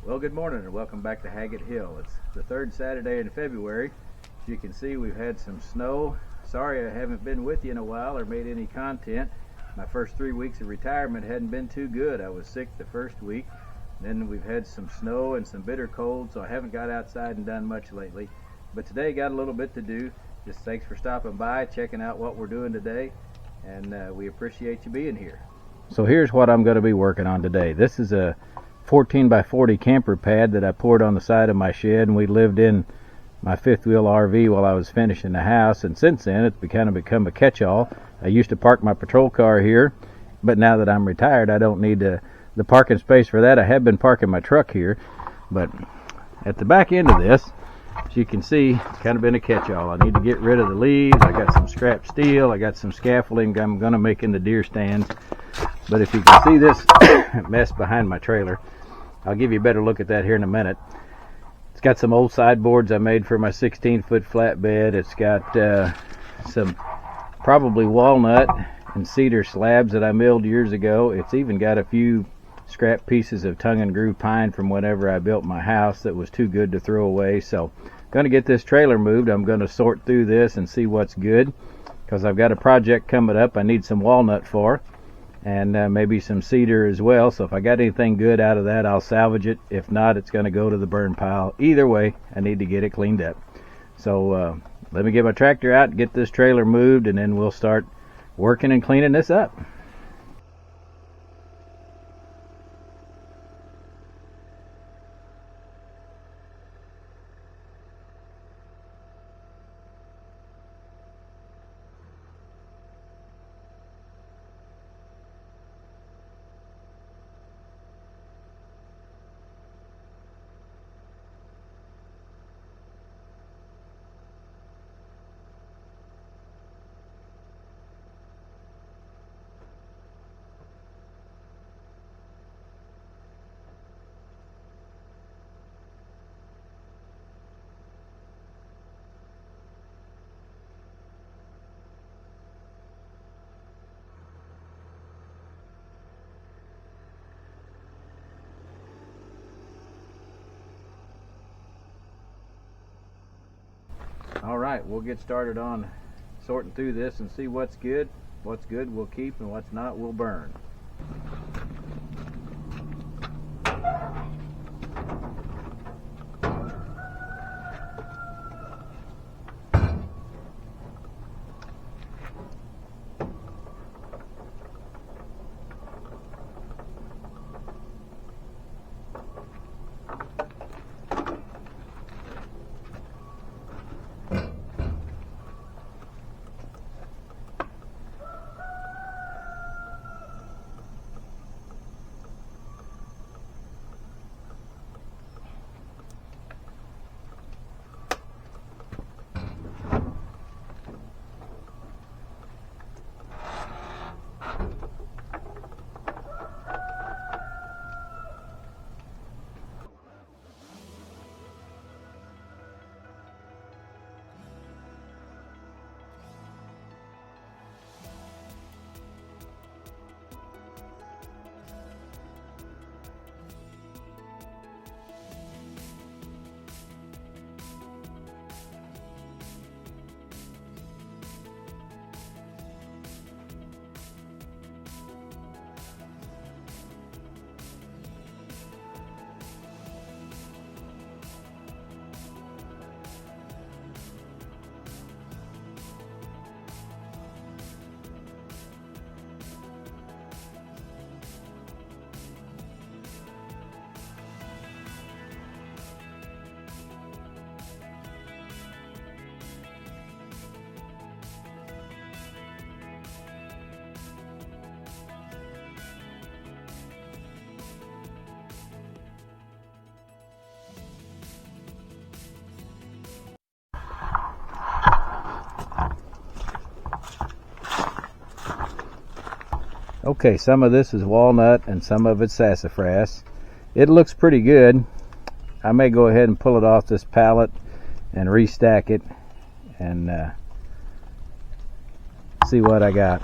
Well, good morning and welcome back to Haggett Hill. It's the third Saturday in February. As you can see, we've had some snow. Sorry I haven't been with you in a while or made any content. My first 3 weeks of retirement hadn't been too good. I was sick the first week. Then we've had some snow and some bitter cold, so I haven't got outside and done much lately. But today got a little bit to do. Just thanks for stopping by, checking out what we're doing today, and we appreciate you being here. So here's what I'm going to be working on today. This is a 14 by 40 camper pad that I poured on the side of my shed, and we lived in my fifth wheel RV while I was finishing the house, and since then it's become a catch-all. I used to park my patrol car here, but now that I'm retired I don't need the parking space for that. I have been parking my truck here, but at the back end of this, as you can see, it's kind of been a catch-all. I need to get rid of the leaves. I got some scrap steel, I got some scaffolding I'm going to make in the deer stands. But if you can see this mess behind my trailer, I'll give you a better look at that here in a minute. It's got some old sideboards I made for my 16-foot flatbed. It's got some probably walnut and cedar slabs that I milled years ago. It's even got a few scrap pieces of tongue and groove pine from whenever I built my house that was too good to throw away. So I'm going to get this trailer moved. I'm going to sort through this and see what's good, because I've got a project coming up I need some walnut for, and maybe some cedar as well. So if I got anything good out of that, I'll salvage it. If not, it's going to go to the burn pile. Either way, I need to get it cleaned up. So let me get my tractor out, get this trailer moved, and then we'll start working and cleaning this up. Alright, we'll get started on sorting through this and see what's good. What's good we'll keep, and what's not we'll burn. Okay, some of this is walnut and some of it's sassafras. It looks pretty good. I may go ahead and pull it off this pallet and restack it and see what I got.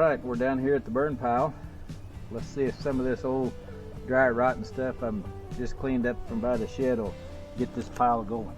Alright, we're down here at the burn pile. Let's see if some of this old dry rotten stuff I'm just cleaned up from by the shed will get this pile going.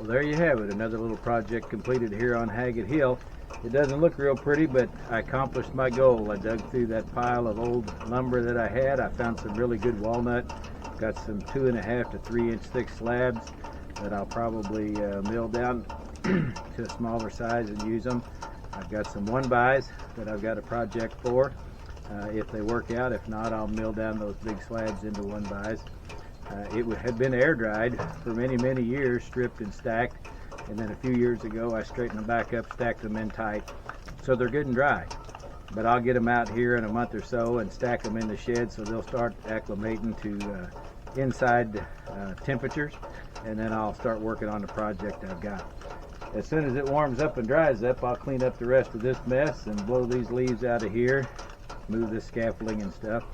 There you have it, another little project completed here on Haggett Hill. It doesn't look real pretty, but I accomplished my goal. I dug through that pile of old lumber that I had. I found some really good walnut, got some 2.5 to 3 inch thick slabs that I'll probably mill down to a smaller size and use them. I've got some 1-bys that I've got a project for. If they work out, if not, I'll mill down those big slabs into 1-bys. It had been air dried for many years, stripped and stacked, and then a few years ago I straightened them back up, stacked them in tight, so they're good and dry. But I'll get them out here in a month or so and stack them in the shed so they'll start acclimating to inside temperatures, and then I'll start working on the project I've got. As soon as it warms up and dries up, I'll clean up the rest of this mess and blow these leaves out of here, move this scaffolding and stuff.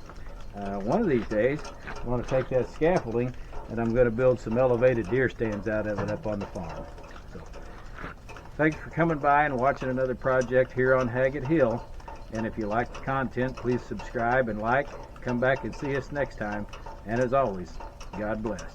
One of these days, I want to take that scaffolding and I'm going to build some elevated deer stands out of it up on the farm. So, thanks for coming by and watching another project here on Haggett Hill. And if you like the content, please subscribe and like. Come back and see us next time. And as always, God bless.